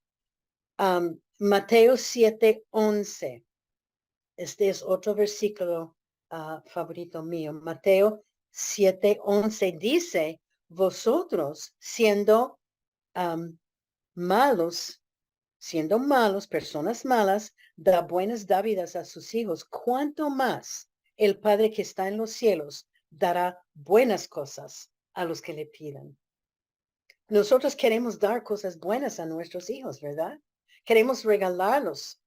Mateo 7:11. Este es otro versículo favorito mío. Mateo 7:11 dice, vosotros malos, siendo malos, personas malas, da buenas dádivas a sus hijos. ¿Cuánto más el Padre que está en los cielos dará buenas cosas a los que le pidan? Nosotros queremos dar cosas buenas a nuestros hijos, ¿verdad? Queremos regalarlos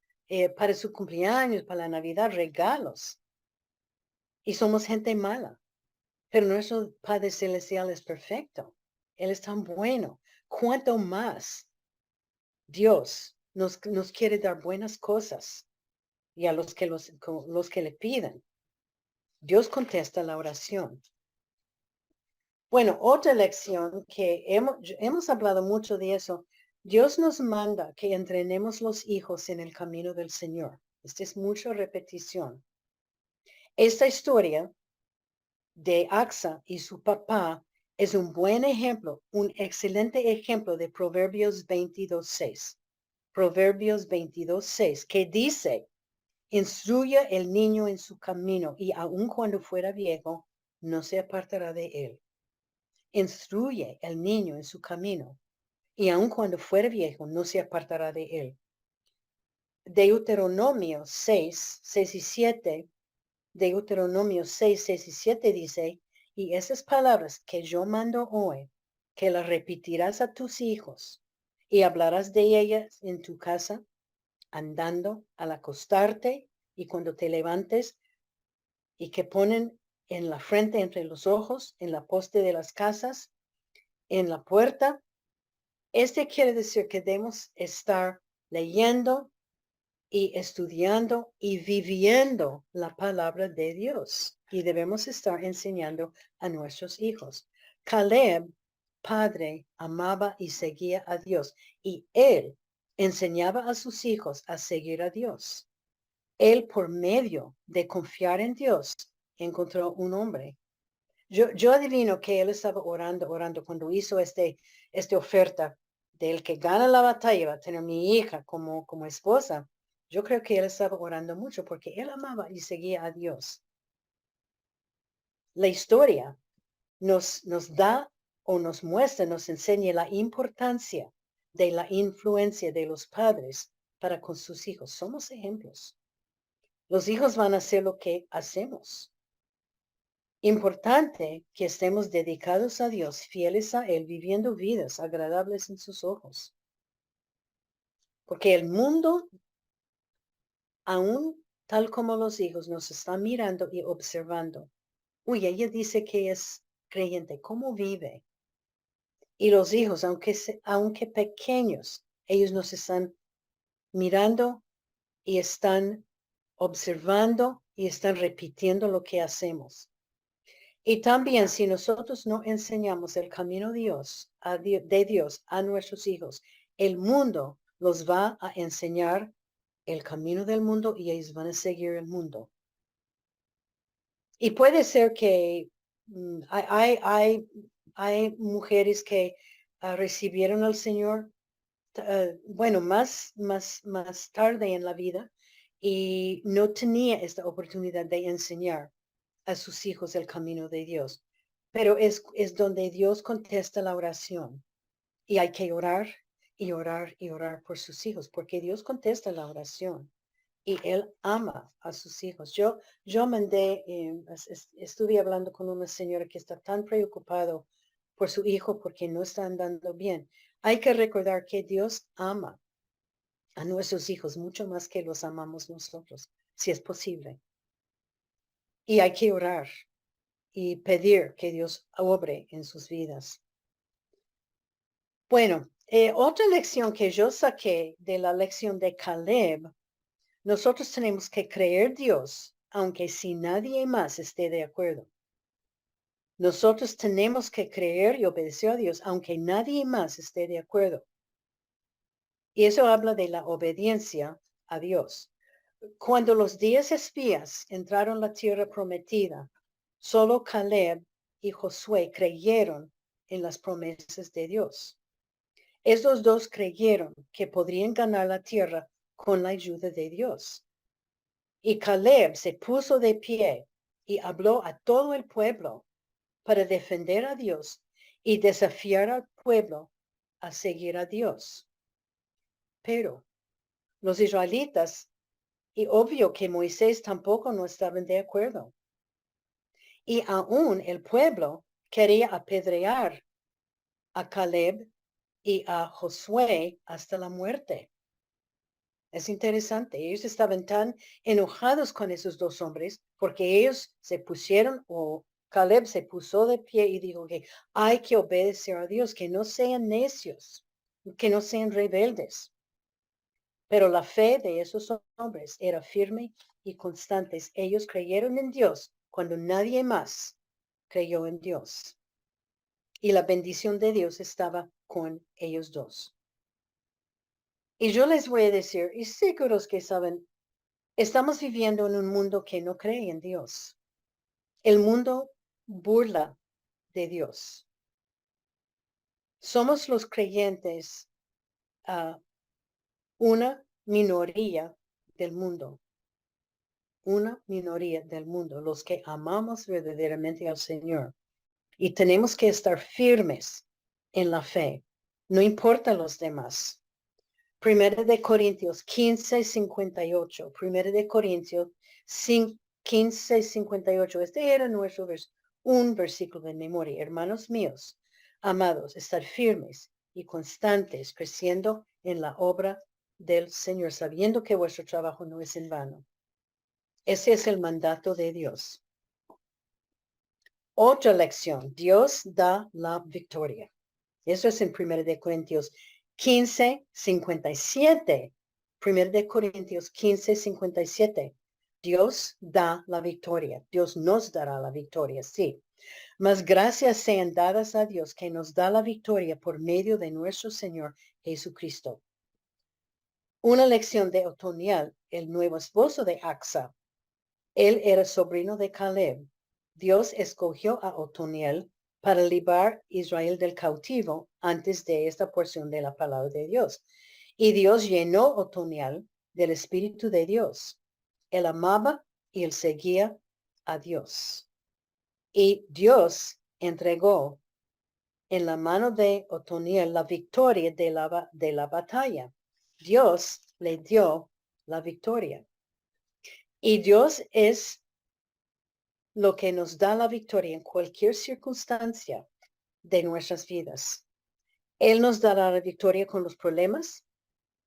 para su cumpleaños, para la Navidad, regalos. Y somos gente mala. Pero nuestro Padre Celestial es perfecto. Él es tan bueno. ¿Cuánto más Dios nos quiere dar buenas cosas y a los que le piden? Dios contesta la oración. Bueno, otra lección que hemos hablado mucho de eso. Dios nos manda que entrenemos los hijos en el camino del Señor. Esta es mucha repetición. Esta historia de Axa y su papá es un buen ejemplo, un excelente ejemplo de Proverbios 22:6. Proverbios 22:6, que dice, instruye el niño en su camino y aun cuando fuera viejo, no se apartará de él. Instruye el niño en su camino y aun cuando fuera viejo, no se apartará de él. Deuteronomio 6:6 y 7. Deuteronomio 6:6 y 7 dice, y esas palabras que yo mando hoy, que las repetirás a tus hijos y hablarás de ellas en tu casa, andando al acostarte y cuando te levantes, y que ponen en la frente entre los ojos, en la poste de las casas, en la puerta. Este quiere decir que debemos estar leyendo y estudiando y viviendo la palabra de Dios. Y debemos estar enseñando a nuestros hijos. Caleb, padre, amaba y seguía a Dios. Y él enseñaba a sus hijos a seguir a Dios. Él, por medio de confiar en Dios, encontró un hombre. Yo adivino que él estaba orando cuando hizo esta oferta del que gana la batalla va a tener mi hija como esposa. Yo creo que él estaba orando mucho porque él amaba y seguía a Dios. La historia nos da o nos muestra, nos enseña la importancia de la influencia de los padres para con sus hijos. Somos ejemplos. Los hijos van a hacer lo que hacemos. Importante que estemos dedicados a Dios, fieles a Él, viviendo vidas agradables en sus ojos. Porque el mundo, aún tal como los hijos, nos está mirando y observando. Uy, ella dice que es creyente, ¿cómo vive? Y los hijos, aunque pequeños, ellos nos están mirando y están observando y están repitiendo lo que hacemos. Y también si nosotros no enseñamos el camino de Dios a nuestros hijos, el mundo los va a enseñar el camino del mundo y ellos van a seguir el mundo. Y puede ser que hay mujeres que recibieron al Señor, bueno, más tarde en la vida y no tenía esta oportunidad de enseñar a sus hijos el camino de Dios. Pero es donde Dios contesta la oración. Y hay que orar y orar y orar por sus hijos, porque Dios contesta la oración y Él ama a sus hijos. Yo mandé, estuve hablando con una señora que está tan preocupado por su hijo porque no está andando bien. Hay que recordar que Dios ama a nuestros hijos mucho más que los amamos nosotros, si es posible. Y hay que orar y pedir que Dios obre en sus vidas. Bueno, otra lección que yo saqué de la lección de Caleb, nosotros tenemos que creer Dios, aunque si nadie más esté de acuerdo. Nosotros tenemos que creer y obedecer a Dios, aunque nadie más esté de acuerdo. Y eso habla de la obediencia a Dios. Cuando los 10 espías entraron a la tierra prometida, solo Caleb y Josué creyeron en las promesas de Dios. Esos dos creyeron que podrían ganar la tierra con la ayuda de Dios. Y Caleb se puso de pie y habló a todo el pueblo para defender a Dios y desafiar al pueblo a seguir a Dios. Pero los israelitas, y obvio que Moisés tampoco no estaban de acuerdo. Y aún el pueblo quería apedrear a Caleb y a Josué hasta la muerte. Es interesante, ellos estaban tan enojados con esos dos hombres porque ellos se pusieron, o Caleb se puso de pie y dijo que hay que obedecer a Dios, que no sean necios, que no sean rebeldes. Pero la fe de esos hombres era firme y constante. Ellos creyeron en Dios cuando nadie más creyó en Dios. Y la bendición de Dios estaba con ellos dos. Y yo les voy a decir, y seguros que saben, estamos viviendo en un mundo que no cree en Dios. El mundo burla de Dios. Somos los creyentes una minoría del mundo. Una minoría del mundo, los que amamos verdaderamente al Señor. Y tenemos que estar firmes en la fe. No importa los demás. Primera de Corintios 15:58. Primera de Corintios 15:58. Este era un versículo de memoria. Hermanos míos, amados, estar firmes y constantes, creciendo en la obra del Señor, sabiendo que vuestro trabajo no es en vano. Ese es el mandato de Dios. Otra lección. Dios da la victoria. Eso es en 1 de Corintios 15:57. 1 de Corintios 15:57. Dios da la victoria. Dios nos dará la victoria, sí. Mas gracias sean dadas a Dios que nos da la victoria por medio de nuestro Señor Jesucristo. Una lección de Otoniel, el nuevo esposo de Axa. Él era sobrino de Caleb. Dios escogió a Otoniel para librar a Israel del cautivo antes de esta porción de la palabra de Dios. Y Dios llenó a Otoniel del Espíritu de Dios. Él amaba y él seguía a Dios. Y Dios entregó en la mano de Otoniel la victoria de la batalla. Dios le dio la victoria. Y Dios es lo que nos da la victoria en cualquier circunstancia de nuestras vidas. Él nos dará la victoria con los problemas,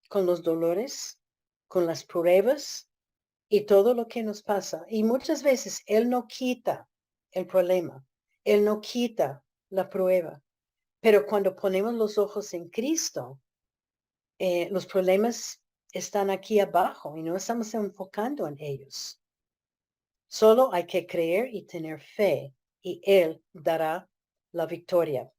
con los dolores, con las pruebas y todo lo que nos pasa. Y muchas veces Él no quita el problema, Él no quita la prueba. Pero cuando ponemos los ojos en Cristo, los problemas están aquí abajo y no estamos enfocando en ellos. Solo hay que creer y tener fe y Él dará la victoria.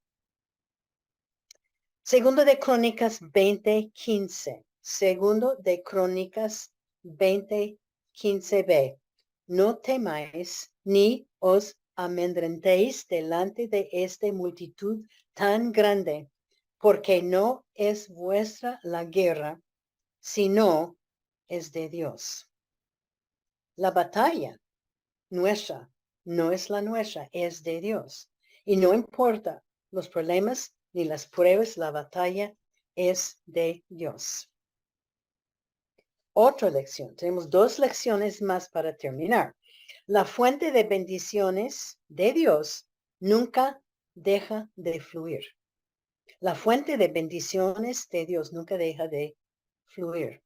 Segundo de Crónicas 20:15. Segundo de Crónicas 20:15b. No temáis ni os amedrentéis delante de esta multitud tan grande, porque no es vuestra la guerra, sino es de Dios. La batalla nuestra no es la nuestra, es de Dios. Y no importa los problemas ni las pruebas. La batalla es de Dios. Otra lección. Tenemos 2 lecciones más para terminar. La fuente de bendiciones de Dios nunca deja de fluir. La fuente de bendiciones de Dios nunca deja de fluir.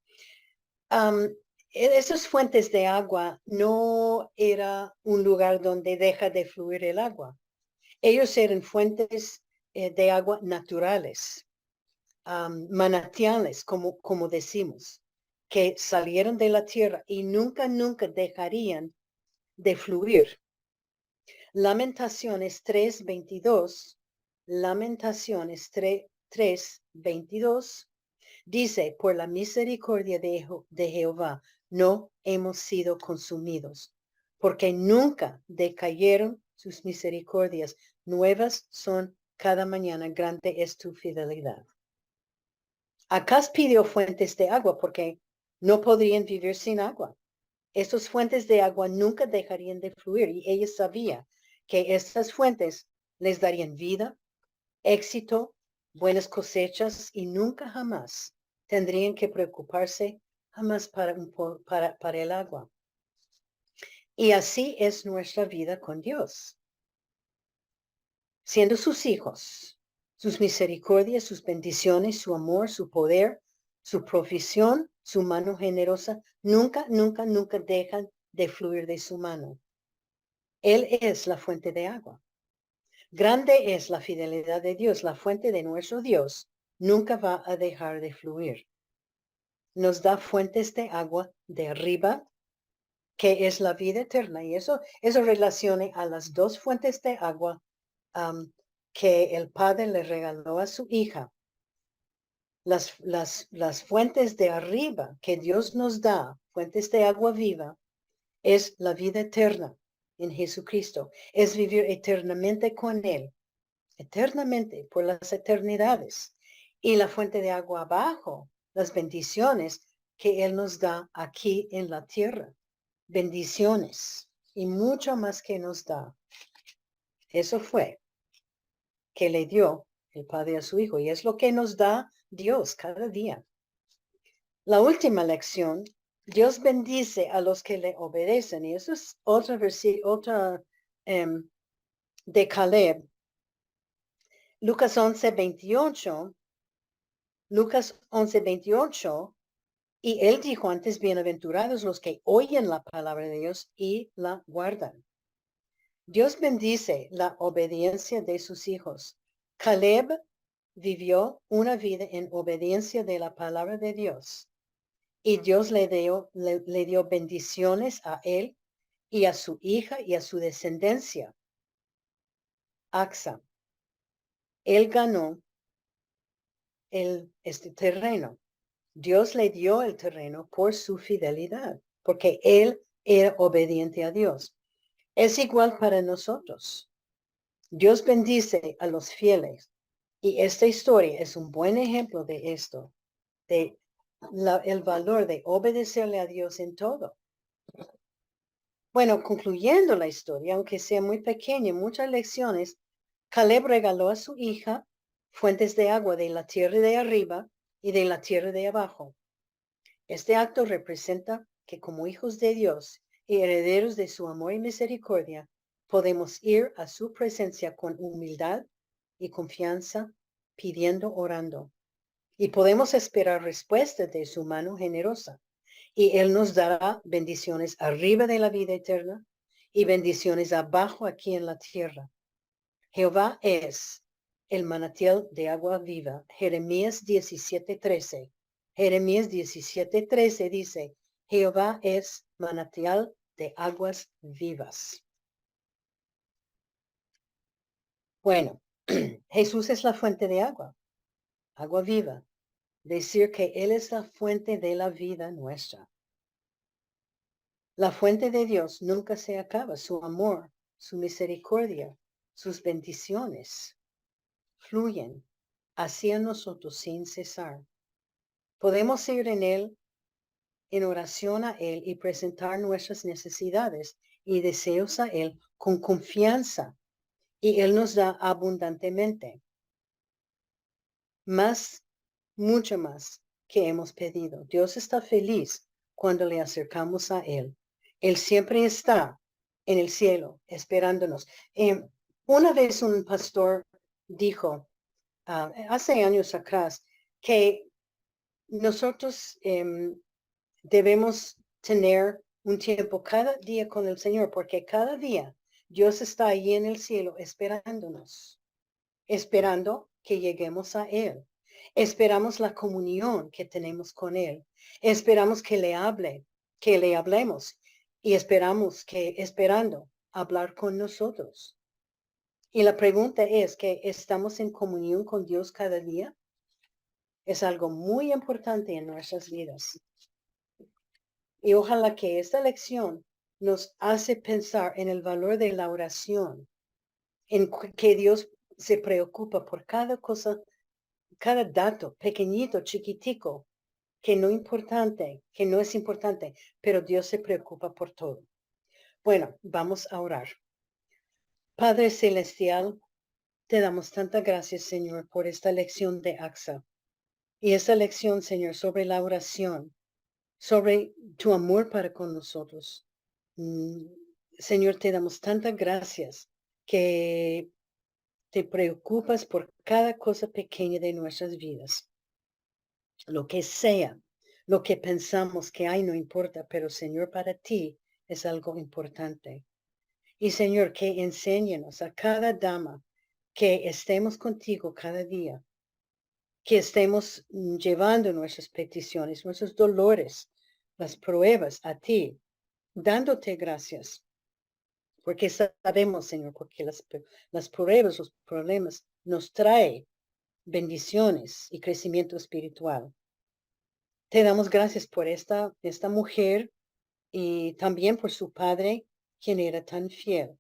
Esas fuentes de agua no era un lugar donde deja de fluir el agua. Ellos eran fuentes de agua naturales, manantiales, como decimos, que salieron de la tierra y nunca dejarían de fluir. Lamentaciones 3:22, Lamentaciones 3:22 dice, por la misericordia de Jehová no hemos sido consumidos, porque nunca decayeron sus misericordias. Nuevas son cada mañana, grande es tu fidelidad. Acaz pidió fuentes de agua porque no podrían vivir sin agua. Estas fuentes de agua nunca dejarían de fluir y ella sabía que estas fuentes les darían vida, éxito, buenas cosechas y nunca jamás tendrían que preocuparse jamás para el agua. Y así es nuestra vida con Dios. Siendo sus hijos, sus misericordias, sus bendiciones, su amor, su poder, su provisión, su mano generosa, nunca dejan de fluir de su mano. Él es la fuente de agua. Grande es la fidelidad de Dios. La fuente de nuestro Dios nunca va a dejar de fluir. Nos da fuentes de agua de arriba, que es la vida eterna. Y eso relaciona a las 2 fuentes de agua que el Padre le regaló a su hija. Las fuentes de arriba que Dios nos da, fuentes de agua viva, es la vida eterna en Jesucristo. Es vivir eternamente con Él, eternamente, por las eternidades. Y la fuente de agua abajo, las bendiciones que Él nos da aquí en la tierra. Bendiciones y mucho más que nos da. Eso fue que le dio el Padre a su Hijo y es lo que nos da Dios cada día. La última lección, Dios bendice a los que le obedecen y eso es otra de Caleb. Lucas 11:28, y él dijo antes, bienaventurados los que oyen la palabra de Dios y la guardan. Dios bendice la obediencia de sus hijos. Caleb vivió una vida en obediencia de la palabra de Dios. Y Dios le dio bendiciones a él y a su hija y a su descendencia. Axa. Él ganó este terreno. Dios le dio el terreno por su fidelidad, porque él era obediente a Dios. Es igual para nosotros. Dios bendice a los fieles. Y esta historia es un buen ejemplo de esto, de el valor de obedecerle a Dios en todo. Bueno, concluyendo la historia, aunque sea muy pequeña, muchas lecciones, Caleb regaló a su hija fuentes de agua de la tierra de arriba y de la tierra de abajo. Este acto representa que como hijos de Dios y herederos de su amor y misericordia, podemos ir a su presencia con humildad y confianza, pidiendo, orando. Y podemos esperar respuesta de su mano generosa. Y Él nos dará bendiciones arriba de la vida eterna y bendiciones abajo aquí en la tierra. Jehová es el manantial de agua viva. Jeremías 17:13. Jeremías 17:13 dice, Jehová es manantial de aguas vivas. Bueno, Jesús es la fuente de agua viva. Decir que Él es la fuente de la vida nuestra. La fuente de Dios nunca se acaba. Su amor, su misericordia, sus bendiciones fluyen hacia nosotros sin cesar. Podemos ir en Él, en oración a Él y presentar nuestras necesidades y deseos a Él con confianza. Y Él nos da abundantemente. más, mucho más que hemos pedido. Dios está feliz cuando le acercamos a Él. Él siempre está en el cielo esperándonos. Una vez un pastor dijo, hace años atrás, que nosotros debemos tener un tiempo cada día con el Señor, porque cada día Dios está ahí en el cielo esperándonos, esperando que lleguemos a Él. Esperamos la comunión que tenemos con Él. Esperamos que le hable, que le hablemos y esperamos que, esperando, hablar con nosotros. Y la pregunta es que estamos en comunión con Dios cada día. Es algo muy importante en nuestras vidas. Y ojalá que esta lección nos hace pensar en el valor de la oración, en que Dios se preocupa por cada cosa, cada dato, pequeñito, chiquitico, que no es importante, pero Dios se preocupa por todo. Bueno, vamos a orar. Padre Celestial, te damos tantas gracias, Señor, por esta lección de AXA. Y esta lección, Señor, sobre la oración, sobre tu amor para con nosotros. Señor, te damos tantas gracias que te preocupas por cada cosa pequeña de nuestras vidas. Lo que sea, lo que pensamos que hay no importa, pero Señor, para ti es algo importante. Y Señor, que enséñenos a cada dama que estemos contigo cada día, que estemos llevando nuestras peticiones, nuestros dolores, las pruebas a ti, dándote gracias. Porque sabemos, Señor, porque las pruebas, los problemas nos trae bendiciones y crecimiento espiritual. Te damos gracias por esta mujer y también por su padre, quien era tan fiel.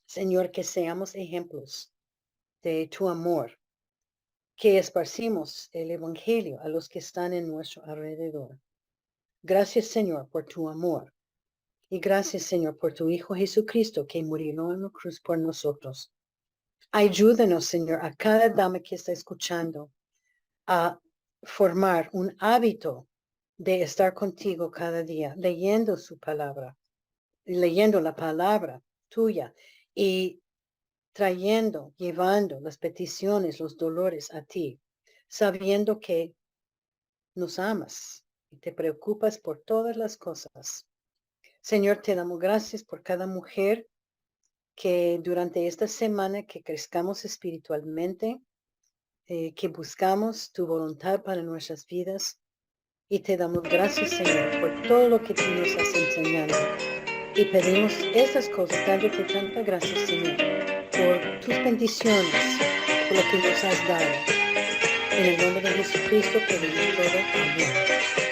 Señor, que seamos ejemplos de tu amor, que esparcimos el evangelio a los que están en nuestro alrededor. Gracias, Señor, por tu amor. Y gracias, Señor, por tu Hijo Jesucristo que murió en la cruz por nosotros. Ayúdanos, Señor, a cada dama que está escuchando a formar un hábito de estar contigo cada día, leyendo su palabra, leyendo la palabra tuya y trayendo, llevando las peticiones, los dolores a ti, sabiendo que nos amas y te preocupas por todas las cosas. Señor, te damos gracias por cada mujer que durante esta semana que crezcamos espiritualmente, que buscamos tu voluntad para nuestras vidas. Y te damos gracias, Señor, por todo lo que tú nos has enseñado. Y pedimos estas cosas, dándote tanta gracias, Señor, por tus bendiciones, por lo que nos has dado. En el nombre de Jesucristo pedimos todo. Amén.